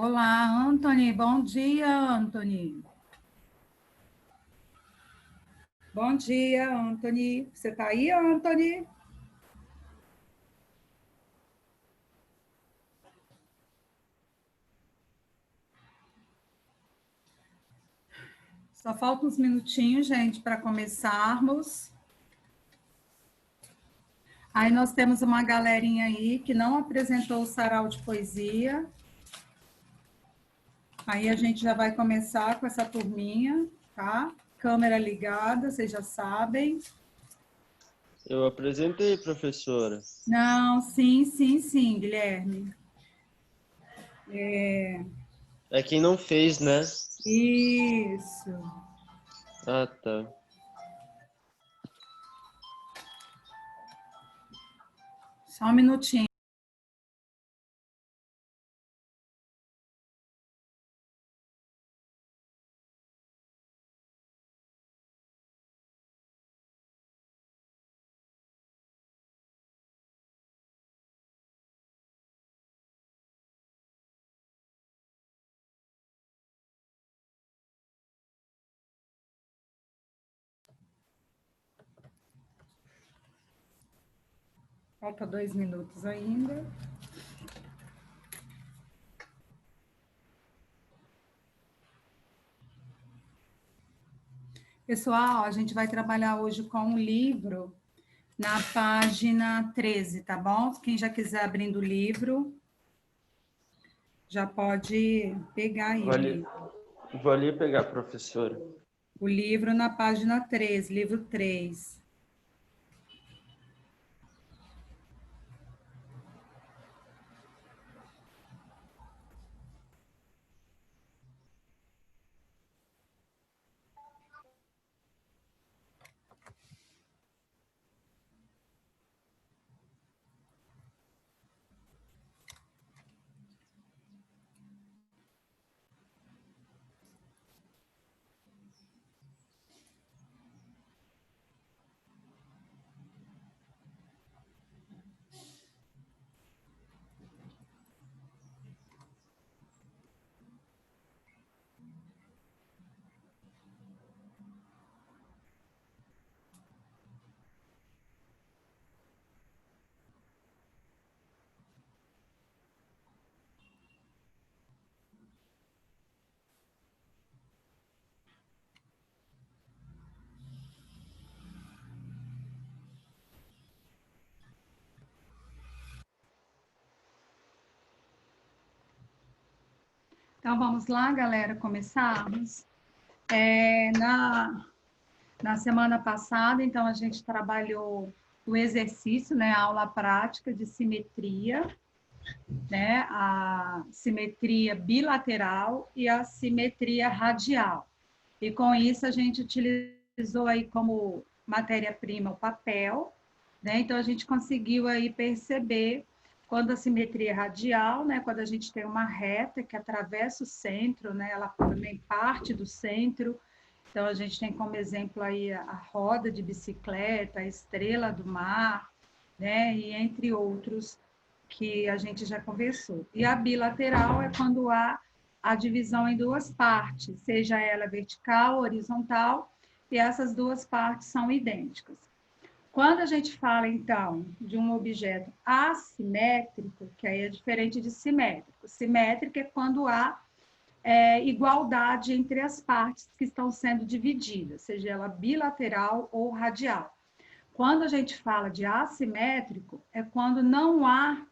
Olá, Anthony. Bom dia, Anthony. Bom dia, Anthony. Você está aí, Anthony? Só falta uns minutinhos, gente, para começarmos. Aí nós temos uma galerinha aí que não apresentou o sarau de poesia. Aí a gente já vai começar com essa turminha, tá? Câmera ligada, vocês já sabem. Eu apresentei, professora. Não, sim, Guilherme. É quem não fez, né? Isso. Ah, tá. Só um minutinho. Falta 2 minutos ainda. Pessoal, a gente vai trabalhar hoje com um livro na página 13, tá bom? Quem já quiser abrindo o livro, já pode pegar aí Vou ali pegar, professora. o livro na página 13, livro 3. Então, vamos lá, galera, começarmos. Na semana passada, então, a gente trabalhou o exercício, né, a aula prática de simetria, né, a simetria bilateral e a simetria radial. E com isso a gente utilizou aí como matéria-prima o papel, né? Então a gente conseguiu aí perceber quando a simetria é radial, né, quando a gente tem uma reta que atravessa o centro, né, ela também parte do centro. Então a gente tem como exemplo aí a roda de bicicleta, a estrela do mar, né, e entre outros que a gente já conversou. E a bilateral é quando há a divisão em duas partes, seja ela vertical ou horizontal, e essas duas partes são idênticas. Quando a gente fala, então, de um objeto assimétrico, que aí é diferente de simétrico. Simétrico é quando há igualdade entre as partes que estão sendo divididas, seja ela bilateral ou radial. Quando a gente fala de assimétrico, é quando não há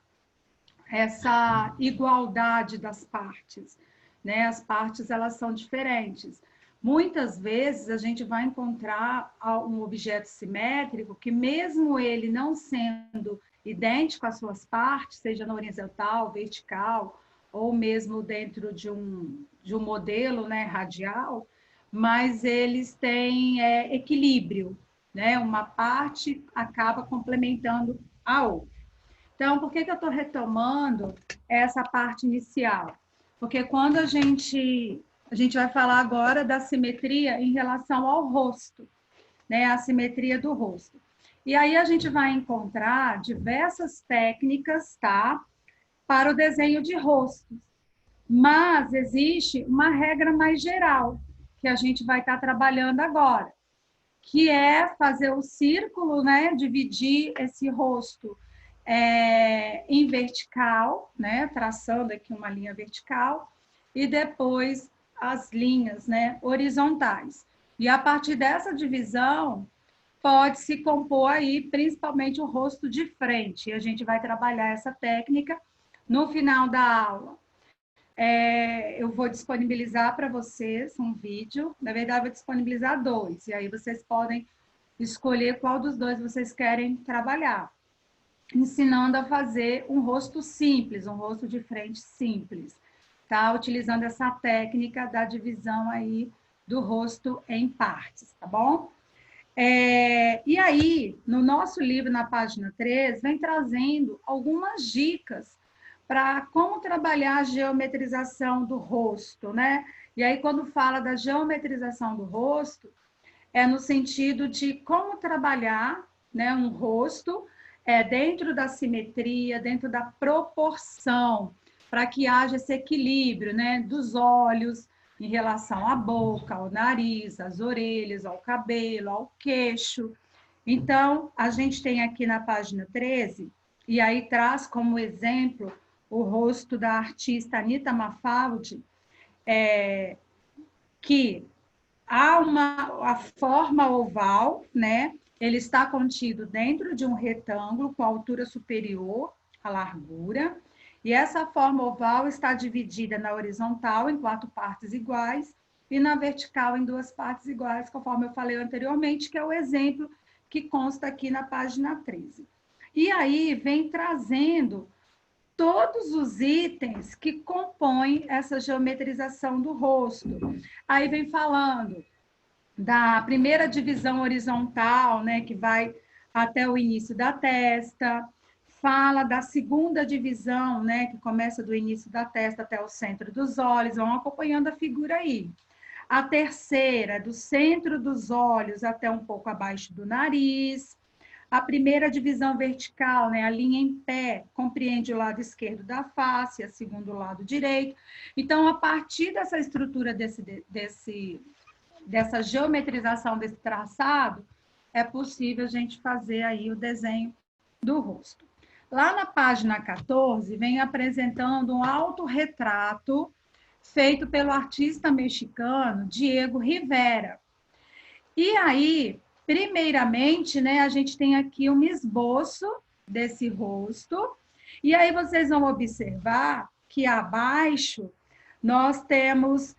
essa igualdade das partes, né? As partes elas são diferentes. Muitas vezes a gente vai encontrar um objeto simétrico que mesmo ele não sendo idêntico às suas partes, seja na horizontal, vertical, ou mesmo dentro de um modelo, né, radial, mas eles têm equilíbrio, né? Uma parte acaba complementando a outra. Então, por que eu estou retomando essa parte inicial? Porque quando a gente vai falar agora da simetria em relação ao rosto, né? A simetria do rosto. E aí a gente vai encontrar diversas técnicas, tá? Para o desenho de rostos. Mas existe uma regra mais geral, que a gente vai estar trabalhando agora, que é fazer o círculo, né? Dividir esse rosto em vertical, né? Traçando aqui uma linha vertical, e depois as linhas, né? Horizontais. E a partir dessa divisão, pode se compor aí principalmente o rosto de frente. E a gente vai trabalhar essa técnica no final da aula. Eu vou disponibilizar para vocês um vídeo, na verdade, vou disponibilizar dois, e aí vocês podem escolher qual dos dois vocês querem trabalhar, ensinando a fazer um rosto simples, um rosto de frente simples, tá? Utilizando essa técnica da divisão aí do rosto em partes, tá bom? E aí, no nosso livro, na página 3, vem trazendo algumas dicas para como trabalhar a geometrização do rosto, né? E aí, quando fala da geometrização do rosto, é no sentido de como trabalhar, né, um rosto dentro da simetria, dentro da proporção, para que haja esse equilíbrio, né, dos olhos em relação à boca, ao nariz, às orelhas, ao cabelo, ao queixo. Então, a gente tem aqui na página 13, e aí traz como exemplo o rosto da artista Anita Mafaldi, que há a forma oval, né? Ele está contido dentro de um retângulo com altura superior à largura, e essa forma oval está dividida na horizontal em 4 partes iguais e na vertical em 2 partes iguais, conforme eu falei anteriormente, que é o exemplo que consta aqui na página 13. E aí vem trazendo todos os itens que compõem essa geometrização do rosto. Aí vem falando da primeira divisão horizontal, né, que vai até o início da testa, fala da segunda divisão, né, que começa do início da testa até o centro dos olhos, vão acompanhando a figura aí. A terceira, do centro dos olhos até um pouco abaixo do nariz. A primeira divisão vertical, né, a linha em pé, compreende o lado esquerdo da face, a segunda o lado direito. Então, a partir dessa estrutura dessa geometrização desse traçado, é possível a gente fazer aí o desenho do rosto. Lá na página 14, vem apresentando um autorretrato feito pelo artista mexicano Diego Rivera. E aí, primeiramente, né, a gente tem aqui um esboço desse rosto, e aí vocês vão observar que abaixo nós temos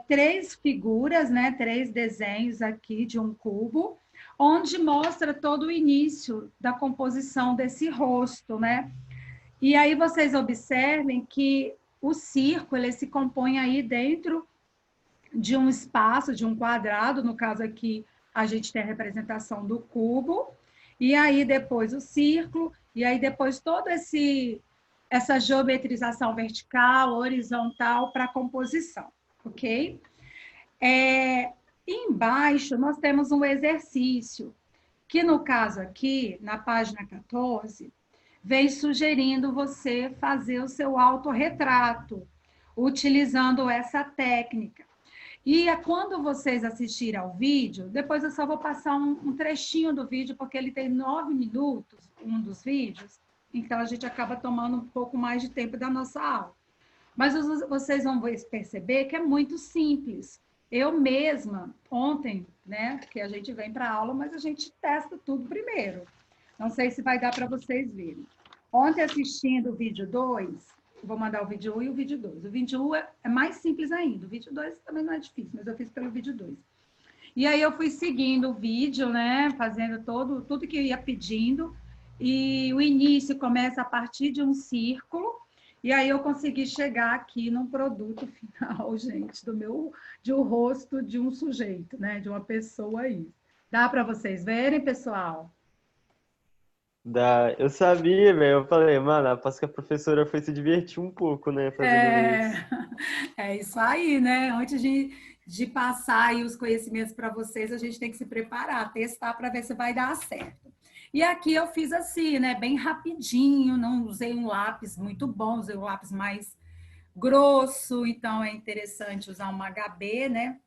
3 figuras, né, 3 desenhos aqui de um cubo, onde mostra todo o início da composição desse rosto, né? E aí vocês observem que o círculo ele se compõe aí dentro de um espaço, de um quadrado, no caso aqui a gente tem a representação do cubo, e aí depois o círculo, e aí depois toda essa geometrização vertical, horizontal para a composição, ok? Embaixo nós temos um exercício, que no caso aqui, na página 14, vem sugerindo você fazer o seu autorretrato, utilizando essa técnica. E quando vocês assistirem ao vídeo, depois eu só vou passar um trechinho do vídeo, porque ele tem 9 minutos, um dos vídeos, então a gente acaba tomando um pouco mais de tempo da nossa aula. Mas vocês vão perceber que é muito simples. Eu mesma, ontem, né, que a gente vem para a aula, mas a gente testa tudo primeiro. Não sei se vai dar para vocês verem. Ontem, assistindo o vídeo 2, vou mandar o vídeo 1 e o vídeo 2. O vídeo 1 é mais simples ainda. O vídeo 2 também não é difícil, mas eu fiz pelo vídeo 2. E aí eu fui seguindo o vídeo, né? Fazendo tudo que eu ia pedindo. E o início começa a partir de um círculo. E aí eu consegui chegar aqui num produto final, gente, de um rosto de um sujeito, né? De uma pessoa aí. Dá para vocês verem, pessoal? Eu sabia, velho. Eu falei, mano, aposto que a professora foi se divertir um pouco, né, fazendo isso. É isso aí, né? Antes de passar aí os conhecimentos para vocês, a gente tem que se preparar, testar para ver se vai dar certo. E aqui eu fiz assim, né? Bem rapidinho, não usei um lápis muito bom, usei um lápis grosso, então é interessante usar um HB, né?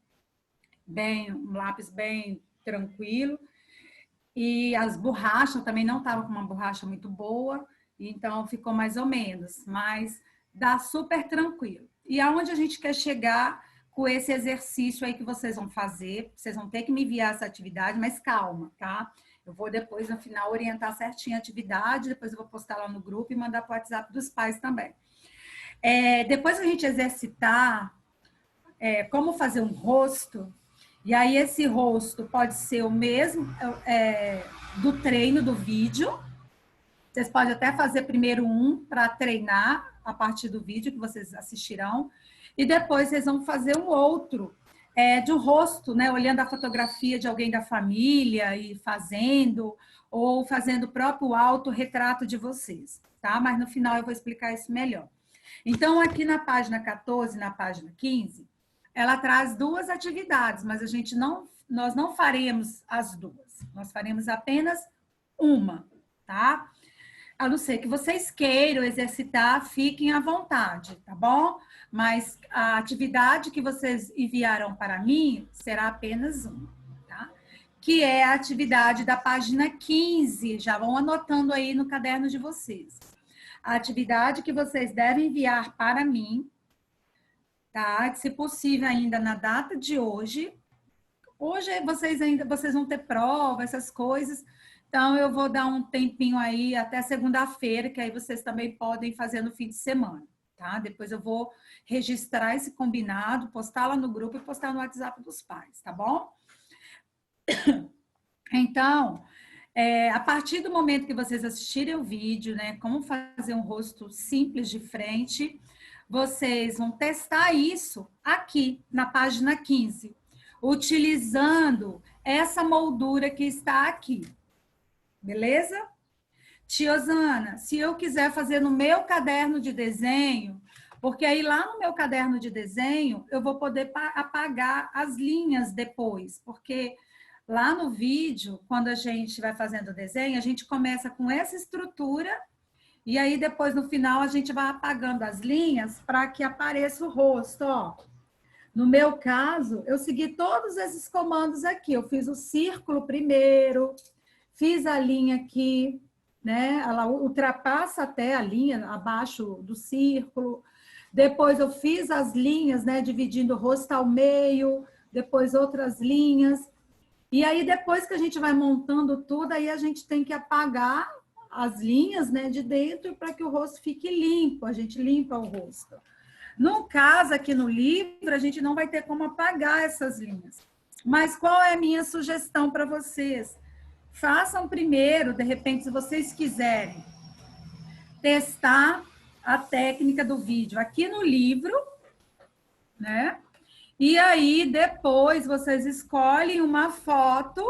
Um lápis bem tranquilo. E as borrachas também não estavam com uma borracha muito boa, então ficou mais ou menos, mas dá super tranquilo. E aonde a gente quer chegar com esse exercício aí que vocês vão fazer, vocês vão ter que me enviar essa atividade, mas calma, tá? Eu vou depois, no final, orientar certinho a atividade, depois eu vou postar lá no grupo e mandar para o WhatsApp dos pais também. Depois a gente exercitar como fazer um rosto, e aí esse rosto pode ser o mesmo do treino do vídeo. Vocês podem até fazer primeiro um para treinar a partir do vídeo que vocês assistirão, e depois vocês vão fazer um outro de um rosto, né? Olhando a fotografia de alguém da família e fazendo, ou fazendo o próprio autorretrato de vocês, tá? Mas no final eu vou explicar isso melhor. Então, aqui na página 14, na página 15, ela traz duas atividades, mas nós não faremos as duas. Nós faremos apenas uma, tá? A não ser que vocês queiram exercitar, fiquem à vontade, tá bom? Mas a atividade que vocês enviaram para mim será apenas uma, tá? Que é a atividade da página 15. Já vão anotando aí no caderno de vocês. A atividade que vocês devem enviar para mim, tá? Se possível ainda na data de hoje. Hoje vocês vão ter prova, essas coisas. Então eu vou dar um tempinho aí até segunda-feira, que aí vocês também podem fazer no fim de semana, tá? Depois eu vou registrar esse combinado, postar lá no grupo e postar no WhatsApp dos pais, tá bom? Então, a partir do momento que vocês assistirem o vídeo, né, como fazer um rosto simples de frente, vocês vão testar isso aqui na página 15, utilizando essa moldura que está aqui. Beleza? Tia Osana, se eu quiser fazer no meu caderno de desenho, porque aí lá no meu caderno de desenho eu vou poder apagar as linhas depois, porque lá no vídeo, quando a gente vai fazendo o desenho, a gente começa com essa estrutura e aí depois no final a gente vai apagando as linhas para que apareça o rosto, ó. No meu caso, eu segui todos esses comandos aqui. Eu fiz o círculo primeiro, fiz a linha aqui, né? Ela ultrapassa até a linha abaixo do círculo. Depois eu fiz as linhas, né? Dividindo o rosto ao meio, depois outras linhas. E aí, depois que a gente vai montando tudo, aí a gente tem que apagar as linhas, né, de dentro para que o rosto fique limpo. A gente limpa o rosto. No caso, aqui no livro, a gente não vai ter como apagar essas linhas. Mas qual é a minha sugestão para vocês? Façam primeiro, de repente, se vocês quiserem, testar a técnica do vídeo aqui no livro, né? E aí, depois, vocês escolhem uma foto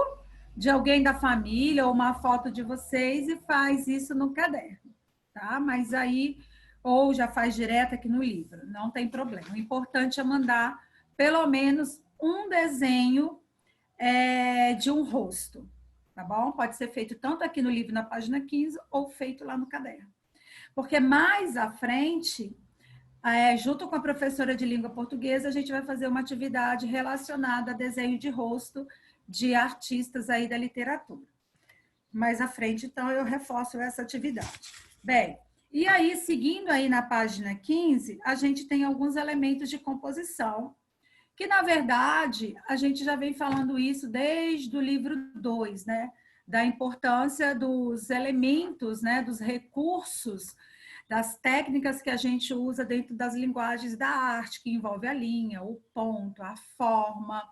de alguém da família ou uma foto de vocês e faz isso no caderno, tá? Mas aí, ou já faz direto aqui no livro, não tem problema. O importante é mandar pelo menos um desenho de um rosto, tá bom? Pode ser feito tanto aqui no livro, na página 15, ou feito lá no caderno. Porque mais à frente, junto com a professora de língua portuguesa, a gente vai fazer uma atividade relacionada a desenho de rosto de artistas aí da literatura. Mais à frente, então, eu reforço essa atividade. Bem, e aí, seguindo aí na página 15, a gente tem alguns elementos de composição, que, na verdade, a gente já vem falando isso desde o livro 2, né? Da importância dos elementos, né? Dos recursos, das técnicas que a gente usa dentro das linguagens da arte, que envolve a linha, o ponto, a forma,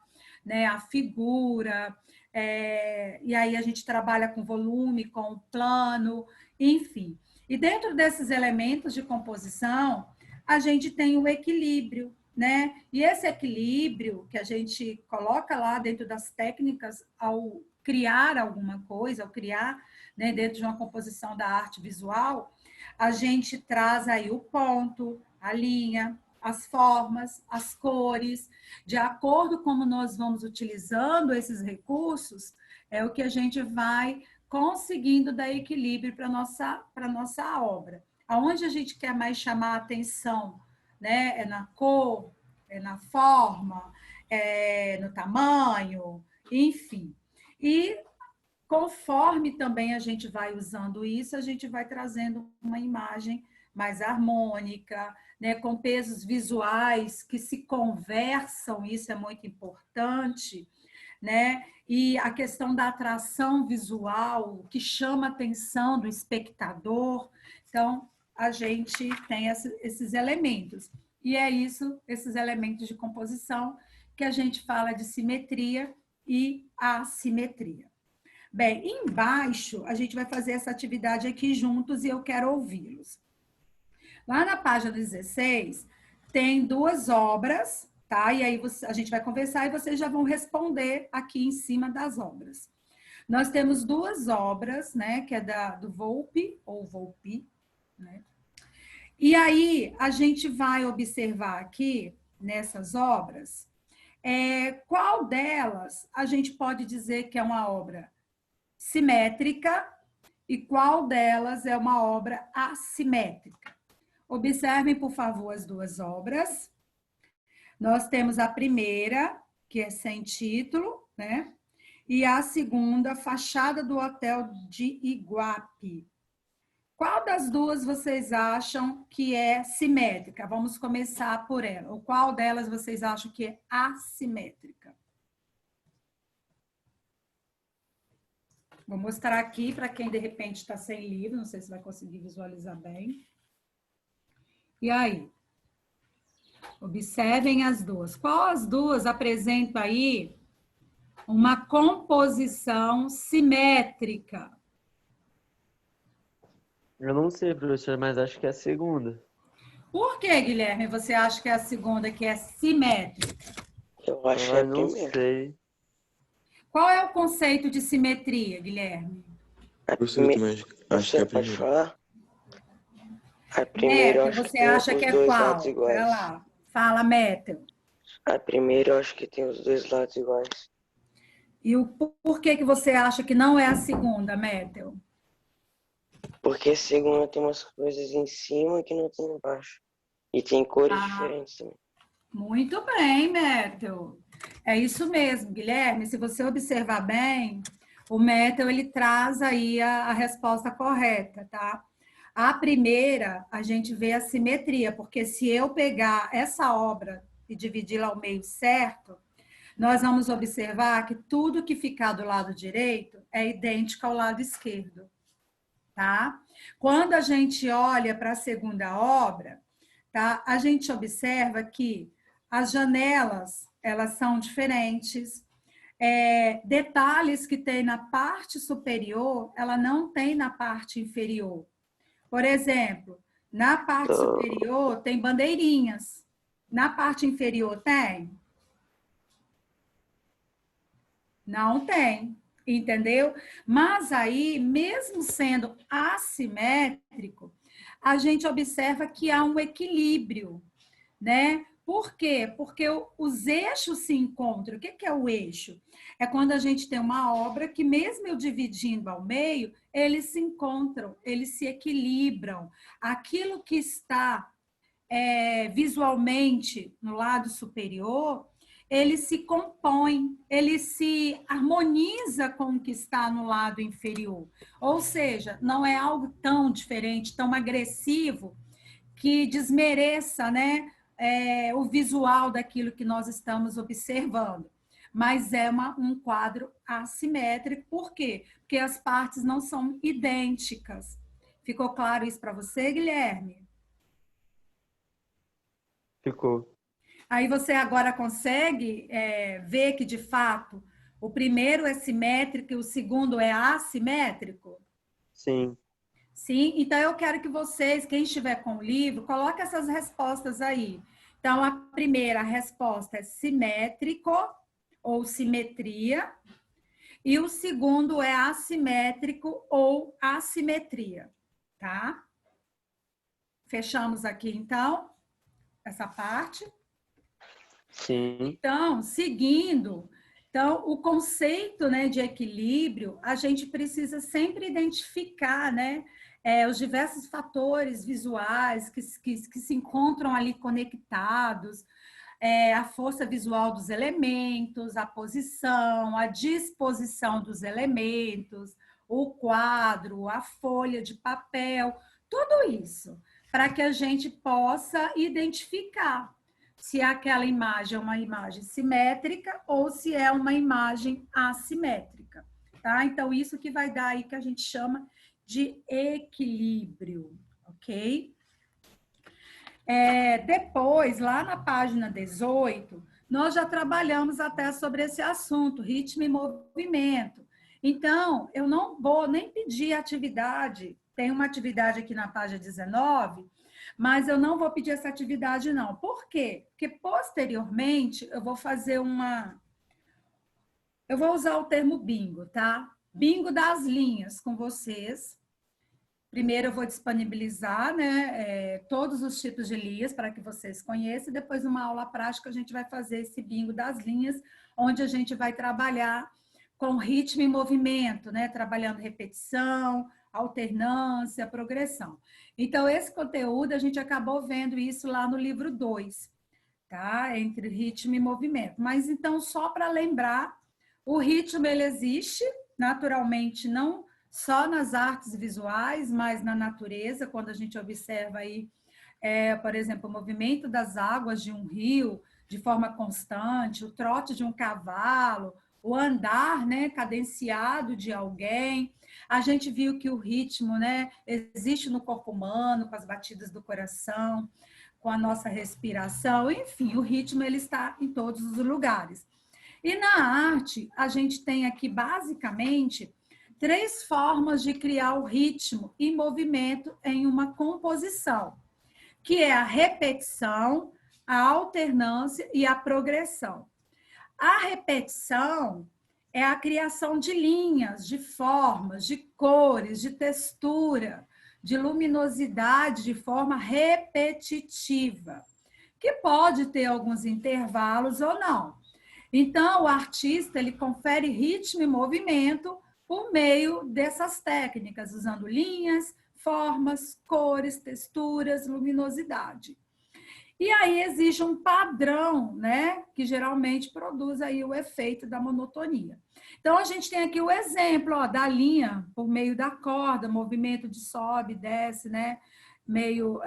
né? A figura, e aí a gente trabalha com volume, com plano, enfim. E dentro desses elementos de composição, a gente tem o equilíbrio, né? E esse equilíbrio que a gente coloca lá dentro das técnicas ao criar alguma coisa, ao criar, né, dentro de uma composição da arte visual, a gente traz aí o ponto, a linha, as formas, as cores, de acordo com como nós vamos utilizando esses recursos, é o que a gente vai conseguindo dar equilíbrio para a nossa obra. Aonde a gente quer mais chamar a atenção né? É na cor, é na forma, é no tamanho, enfim. E conforme também a gente vai usando isso, a gente vai trazendo uma imagem mais harmônica, né, com pesos visuais que se conversam, isso é muito importante, né? E a questão da atração visual, que chama a atenção do espectador. Então, a gente tem esses elementos. E é isso, esses elementos de composição, que a gente fala de simetria e assimetria. Bem, embaixo, a gente vai fazer essa atividade aqui juntos e eu quero ouvi-los. Lá na página 16, tem duas obras, tá? E aí a gente vai conversar e vocês já vão responder aqui em cima das obras. Nós temos duas obras, né? Que é do Volpi, ou Volpi, né? E aí, a gente vai observar aqui, nessas obras, qual delas a gente pode dizer que é uma obra simétrica e qual delas é uma obra assimétrica. Observem, por favor, as duas obras. Nós temos a primeira, que é sem título, né? E a segunda, Fachada do Hotel de Iguape. Qual das duas vocês acham que é simétrica? Vamos começar por ela. Ou qual delas vocês acham que é assimétrica? Vou mostrar aqui para quem de repente está sem livro, não sei se vai conseguir visualizar bem. E aí? Observem as duas. Qual as duas apresentam aí uma composição simétrica? Eu não sei, professor, mas acho que é a segunda. Por que, Guilherme, você acha que é a segunda que é simétrica? Eu acho que é a não primeira. sei. Qual é o conceito de simetria, Guilherme? Você pode falar? A primeira eu acho que você tem acha que os é dois qual? lados iguais. Pera lá. Fala, Métel. A primeira eu acho que tem os dois lados iguais. E por que você acha que não é a segunda, Métel? Porque a segunda tem umas coisas em cima que não tem embaixo. E tem cores diferentes também. Muito bem, Métel. É isso mesmo, Guilherme. Se você observar bem, o Métel ele traz aí a resposta correta, tá? A primeira, a gente vê a simetria, porque se eu pegar essa obra e dividi-la ao meio certo, nós vamos observar que tudo que ficar do lado direito é idêntico ao lado esquerdo, tá? Quando a gente olha para a segunda obra, tá? A gente observa que as janelas, elas são diferentes, detalhes que tem na parte superior, ela não tem na parte inferior. Por exemplo, na parte superior tem bandeirinhas, na parte inferior tem? Não tem, entendeu? Mas aí, mesmo sendo assimétrico, a gente observa que há um equilíbrio, né? Por quê? Porque os eixos se encontram. O que é o eixo? É quando a gente tem uma obra que, mesmo eu dividindo ao meio, eles se encontram, eles se equilibram. Aquilo que está visualmente no lado superior, ele se compõe, ele se harmoniza com o que está no lado inferior. Ou seja, não é algo tão diferente, tão agressivo, que desmereça, né, o visual daquilo que nós estamos observando. Mas é um quadro assimétrico. Por quê? Porque as partes não são idênticas. Ficou claro isso para você, Guilherme? Ficou. Aí você agora consegue ver que, de fato, o primeiro é simétrico e o segundo é assimétrico? Sim. Sim, então eu quero que vocês, quem estiver com o livro, coloque essas respostas aí. Então, a primeira resposta é simétrico ou simetria, e o segundo é assimétrico ou assimetria, tá? Fechamos aqui, então, essa parte. Sim. Então, seguindo, o conceito, né, de equilíbrio, a gente precisa sempre identificar, né, os diversos fatores visuais que se encontram ali conectados, a força visual dos elementos, a posição, a disposição dos elementos, o quadro, a folha de papel, tudo isso, para que a gente possa identificar se aquela imagem é uma imagem simétrica ou se é uma imagem assimétrica, tá? Então, isso que vai dar aí que a gente chama de equilíbrio, ok? Depois, lá na página 18, nós já trabalhamos até sobre esse assunto, ritmo e movimento. Então, eu não vou nem pedir atividade, tem uma atividade aqui na página 19, mas eu não vou pedir essa atividade, não. Por quê? Porque, posteriormente, eu vou fazer eu vou usar o termo bingo, tá? Bingo das linhas com vocês. Primeiro, eu vou disponibilizar, né, todos os tipos de linhas para que vocês conheçam. Depois, numa aula prática, a gente vai fazer esse bingo das linhas, onde a gente vai trabalhar com ritmo e movimento, né, trabalhando repetição, alternância, progressão. Então, esse conteúdo, a gente acabou vendo isso lá no livro 2, tá? Entre ritmo e movimento. Mas, então, só para lembrar, o ritmo, ele existe, naturalmente, não só nas artes visuais, mas na natureza, quando a gente observa aí, por exemplo, o movimento das águas de um rio de forma constante, o trote de um cavalo, o andar, né, cadenciado de alguém. A gente viu que o ritmo, né, existe no corpo humano, com as batidas do coração, com a nossa respiração, enfim, o ritmo ele está em todos os lugares. E na arte, a gente tem aqui basicamente 3 formas de criar o ritmo e movimento em uma composição, que é a repetição, a alternância e a progressão. A repetição é a criação de linhas, de formas, de cores, de textura, de luminosidade de forma repetitiva, que pode ter alguns intervalos ou não. Então, o artista ele confere ritmo e movimento por meio dessas técnicas, usando linhas, formas, cores, texturas, luminosidade. E aí existe um padrão, né, que geralmente produz aí o efeito da monotonia. Então, a gente tem aqui o exemplo, ó, da linha, por meio da corda, movimento de sobe, desce, né, meio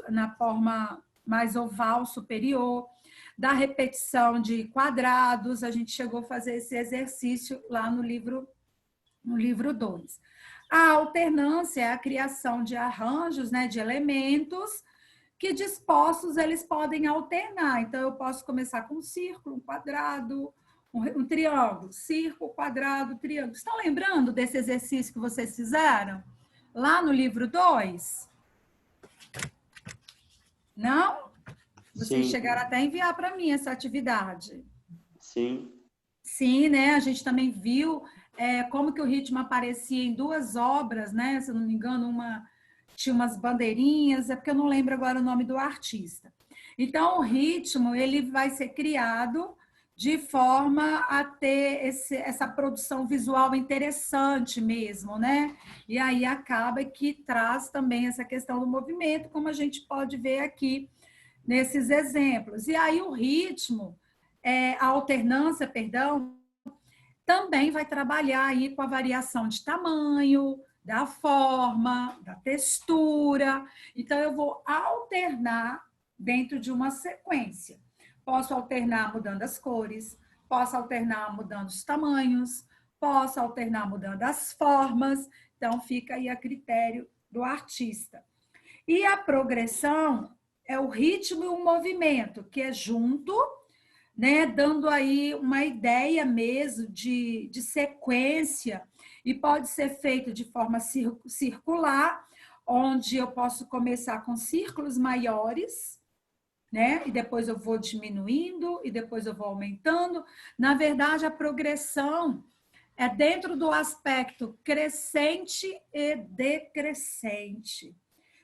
na forma mais oval superior, da repetição de quadrados, a gente chegou a fazer esse exercício lá no livro 2. A alternância é a criação de arranjos, né, de elementos que dispostos eles podem alternar. Então, eu posso começar com um círculo, um quadrado, um triângulo, círculo, quadrado, triângulo. Estão lembrando desse exercício que vocês fizeram lá no livro 2? Não? Vocês chegaram até a enviar para mim essa atividade. Sim. Sim, né? A gente também viu como que o ritmo aparecia em 2 obras, né? Se eu não me engano, uma tinha umas bandeirinhas, é porque eu não lembro agora o nome do artista. Então, o ritmo ele vai ser criado de forma a ter essa produção visual interessante mesmo, né? E aí acaba que traz também essa questão do movimento, como a gente pode ver aqui nesses exemplos. E aí o ritmo, a alternância, perdão, também vai trabalhar aí com a variação de tamanho, da forma, da textura. Então, eu vou alternar dentro de uma sequência. Posso alternar mudando as cores, posso alternar mudando os tamanhos, posso alternar mudando as formas. Então, fica aí a critério do artista. E a progressão é o ritmo e o movimento, que é junto, né, dando aí uma ideia mesmo de sequência, e pode ser feito de forma circular, onde eu posso começar com círculos maiores, né, e depois eu vou diminuindo, e depois eu vou aumentando. Na verdade, a progressão é dentro do aspecto crescente e decrescente.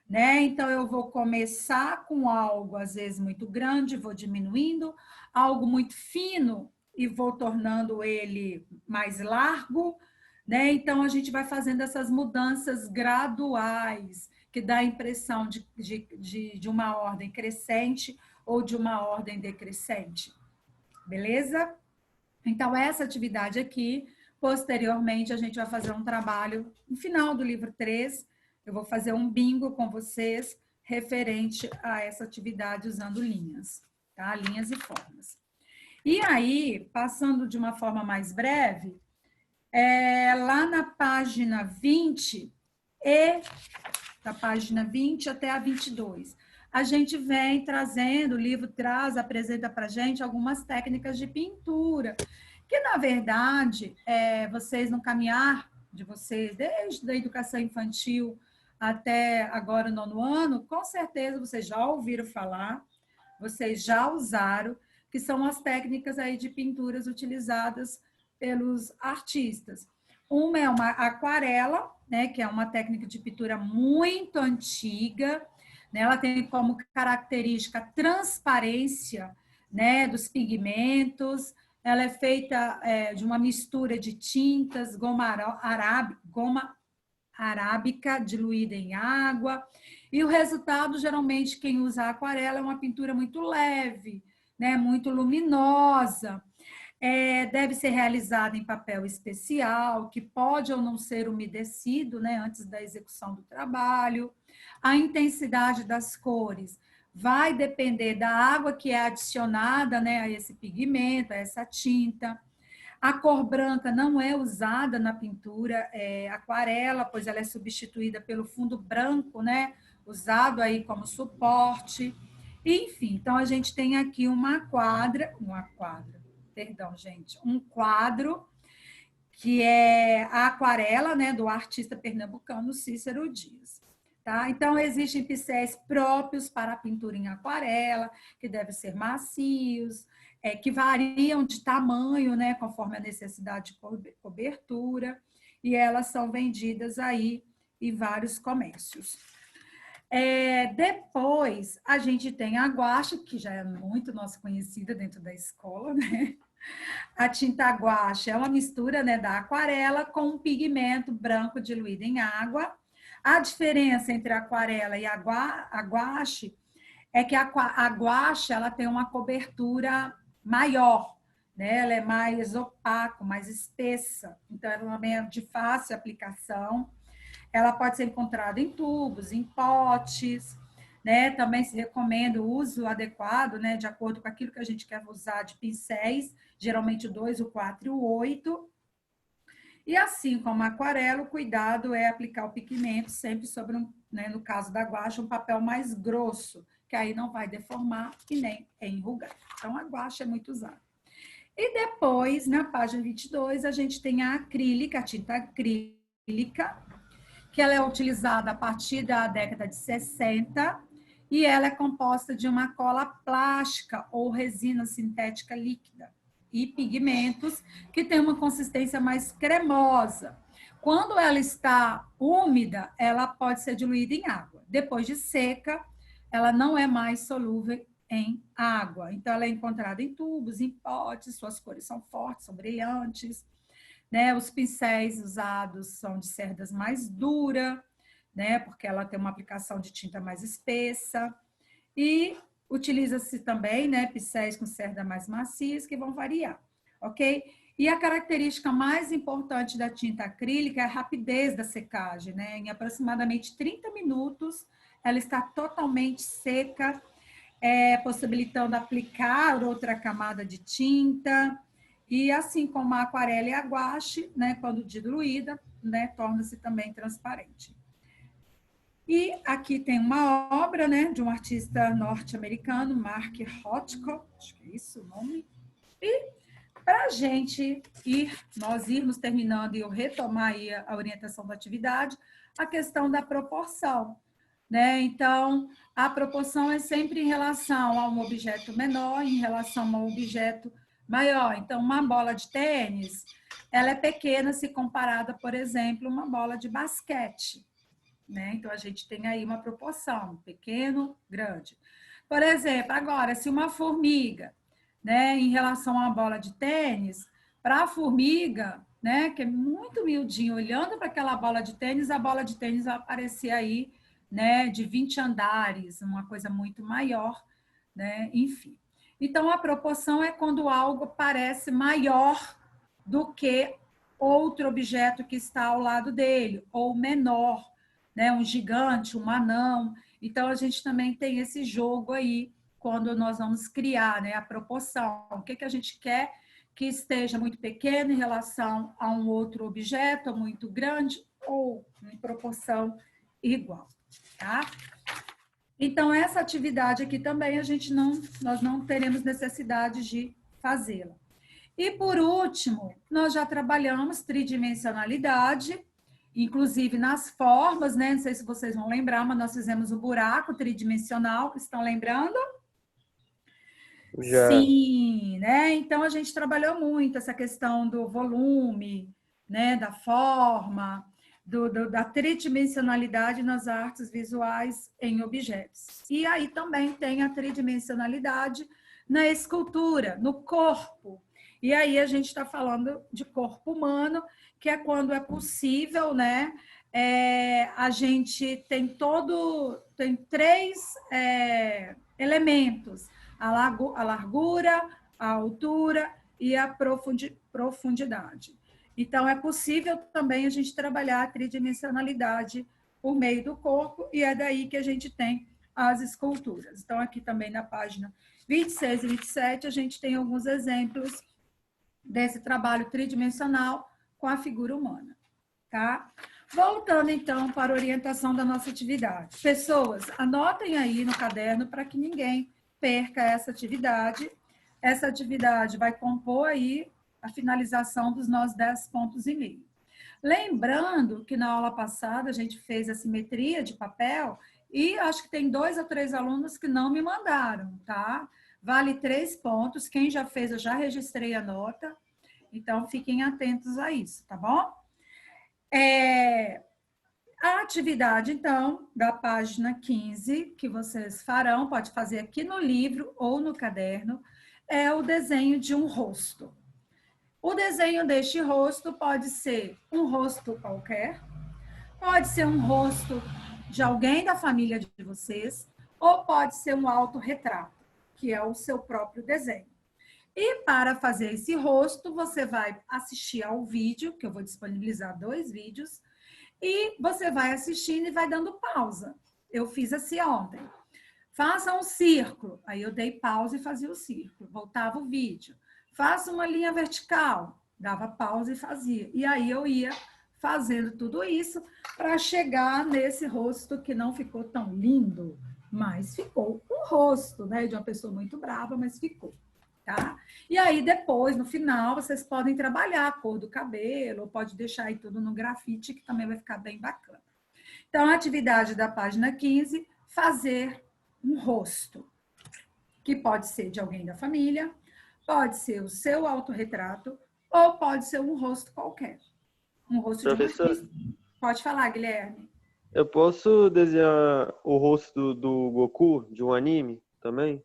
Né? Então, eu vou começar com algo, às vezes, muito grande, vou diminuindo, algo muito fino e vou tornando ele mais largo, né? Então, a gente vai fazendo essas mudanças graduais, que dá a impressão de uma ordem crescente ou de uma ordem decrescente. Beleza? Então, essa atividade aqui, posteriormente, a gente vai fazer um trabalho no final do livro 3. Eu vou fazer um bingo com vocês referente a essa atividade usando linhas, tá? Linhas e formas. E aí, passando de uma forma mais breve, lá na página 20 da página 20 até a 22, a gente vem trazendo, o livro apresenta para a gente algumas técnicas de pintura, que, na verdade, vocês no caminhar de vocês, desde a educação infantil até agora o 9º ano, com certeza vocês já ouviram falar, vocês já usaram, que são as técnicas aí de pinturas utilizadas pelos artistas. Uma é uma aquarela, né, que é uma técnica de pintura muito antiga, né, ela tem como característica a transparência, né, dos pigmentos, ela é feita de uma mistura de tintas, goma arábica diluída em água, e o resultado, geralmente, quem usa a aquarela é uma pintura muito leve, né, muito luminosa. Deve ser realizada em papel especial, que pode ou não ser umedecido, né, antes da execução do trabalho. A intensidade das cores vai depender da água que é adicionada, né, a esse pigmento, a essa tinta. A cor branca não é usada na pintura aquarela, pois ela é substituída pelo fundo branco, né, usado aí como suporte. Enfim, então a gente tem aqui um quadro que é a aquarela, né, do artista pernambucano Cícero Dias. Tá? Então, existem pincéis próprios para a pintura em aquarela, que devem ser macios, que variam de tamanho, né, conforme a necessidade de cobertura, e elas são vendidas aí em vários comércios. Depois, a gente tem a guache, que já é muito nossa conhecida dentro da escola, né? A tinta guache é uma mistura, né, da aquarela com um pigmento branco diluído em água. A diferença entre a aquarela e a guache é que a guache ela tem uma cobertura maior, né? Ela é mais opaca, mais espessa, então ela também é de fácil aplicação. Ela pode ser encontrada em tubos, em potes, né? Também se recomenda o uso adequado, né, de acordo com aquilo que a gente quer usar de pincéis, geralmente o 2, o 4 e o 8. E assim como a aquarela, o cuidado é aplicar o pigmento sempre sobre, né, no caso da guache, um papel mais grosso, que aí não vai deformar e nem enrugar. Então, a guache é muito usada. E depois, na página 22, a gente tem a acrílica, a tinta acrílica, que ela é utilizada a partir da década de 60, e ela é composta de uma cola plástica ou resina sintética líquida e pigmentos que tem uma consistência mais cremosa. Quando ela está úmida, ela pode ser diluída em água. Depois de seca, ela não é mais solúvel em água. Então, ela é encontrada em tubos, em potes, suas cores são fortes, são brilhantes, né? Os pincéis usados são de cerdas mais dura, né? Porque ela tem uma aplicação de tinta mais espessa. E utiliza-se também, né, pincéis com cerda mais macias, que vão variar, ok? E a característica mais importante da tinta acrílica é a rapidez da secagem, né? Em aproximadamente 30 minutos, ela está totalmente seca, possibilitando aplicar outra camada de tinta. E assim como a aquarela e a guache, né, quando diluída, né, torna-se também transparente. E aqui tem uma obra, né, de um artista norte-americano, Mark Rothko, acho que é isso o nome. E para a gente nós irmos terminando e eu retomar aí a orientação da atividade, a questão da proporção, né? Então, a proporção é sempre em relação a um objeto menor, em relação a um objeto maior. Então, uma bola de tênis, ela é pequena se comparada, por exemplo, a uma bola de basquete. Né? Então, a gente tem aí uma proporção, pequeno, grande. Por exemplo, agora, se uma formiga, né, em relação a uma bola de tênis, para a formiga, né, que é muito miudinho, olhando para aquela bola de tênis, a bola de tênis vai aparecer aí, né, de 20 andares, uma coisa muito maior, né, enfim. Então, a proporção é quando algo parece maior do que outro objeto que está ao lado dele, ou menor, né, um gigante, um anão. Então, a gente também tem esse jogo aí, quando nós vamos criar, né, a proporção. O que a gente quer que esteja muito pequeno em relação a um outro objeto, muito grande, ou em proporção igual, tá? Então, essa atividade aqui também nós não teremos necessidade de fazê-la. E, por último, nós já trabalhamos tridimensionalidade, inclusive nas formas, né? Não sei se vocês vão lembrar, mas nós fizemos um buraco tridimensional, estão lembrando? Já. Sim, né? Então, a gente trabalhou muito essa questão do volume, né? Da forma, da tridimensionalidade nas artes visuais em objetos. E aí também tem a tridimensionalidade na escultura, no corpo. E aí a gente está falando de corpo humano, que é quando é possível, né? A gente tem três elementos: a largura, a altura e a profundidade. Então, é possível também a gente trabalhar a tridimensionalidade por meio do corpo, e é daí que a gente tem as esculturas. Então, aqui também na página 26 e 27, a gente tem alguns exemplos desse trabalho tridimensional com a figura humana, tá? Voltando, então, para a orientação da nossa atividade. Pessoas, anotem aí no caderno para que ninguém perca essa atividade. Essa atividade vai compor aí a finalização dos nossos 10 pontos e meio. Lembrando que na aula passada a gente fez a simetria de papel e acho que tem 2 ou 3 alunos que não me mandaram, tá? Vale 3 pontos. Quem já fez, eu já registrei a nota. Então, fiquem atentos a isso, tá bom? A atividade, então, da página 15, que vocês farão, pode fazer aqui no livro ou no caderno, é o desenho de um rosto. O desenho deste rosto pode ser um rosto qualquer, pode ser um rosto de alguém da família de vocês, ou pode ser um autorretrato, que é o seu próprio desenho. E para fazer esse rosto, você vai assistir ao vídeo, que eu vou disponibilizar 2 vídeos, e você vai assistindo e vai dando pausa. Eu fiz assim ontem. Faça um círculo. Aí eu dei pausa e fazia o círculo. Voltava o vídeo. Faça uma linha vertical. Dava pausa e fazia. E aí eu ia fazendo tudo isso para chegar nesse rosto que não ficou tão lindo, mas ficou um rosto, né, de uma pessoa muito brava, mas ficou. Tá? E aí, depois, no final, vocês podem trabalhar a cor do cabelo, ou pode deixar aí tudo no grafite, que também vai ficar bem bacana. Então, a atividade da página 15, fazer um rosto, que pode ser de alguém da família, pode ser o seu autorretrato, ou pode ser um rosto qualquer. Um rosto de um artista. Pode falar, Guilherme. Eu posso desenhar o rosto do Goku, de um anime, também?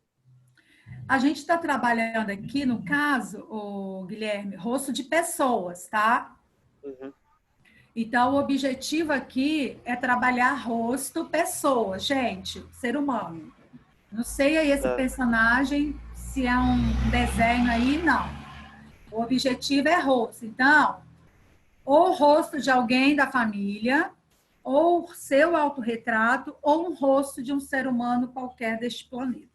A gente está trabalhando aqui, no caso, o Guilherme, rosto de pessoas, tá? Uhum. Então, o objetivo aqui é trabalhar rosto, pessoa, gente, ser humano. Não sei aí esse personagem, se é um desenho aí, não. O objetivo é rosto. Então, ou rosto de alguém da família, ou seu autorretrato, ou um rosto de um ser humano qualquer deste planeta.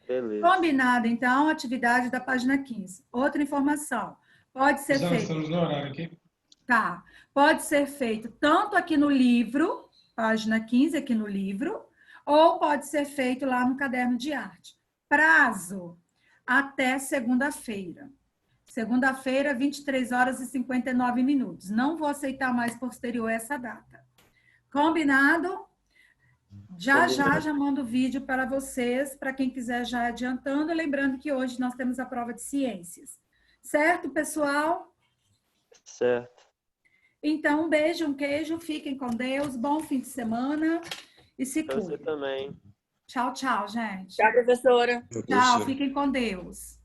Beleza. Combinado, então, atividade da página 15. Outra informação. Pode ser feito. Estamos no horário aqui. Tá. Pode ser feito tanto aqui no livro, página 15, aqui no livro, ou pode ser feito lá no caderno de arte. Prazo até segunda-feira. Segunda-feira, 23 horas e 59 minutos. Não vou aceitar mais posterior a essa data. Combinado? Já mando o vídeo para vocês, para quem quiser já adiantando, lembrando que hoje nós temos a prova de ciências. Certo, pessoal? Certo. Então, um beijo, um queijo, fiquem com Deus, bom fim de semana e se Pra você cuidem. também. Tchau, tchau, gente. Tchau, professora. Tchau, fiquem com Deus.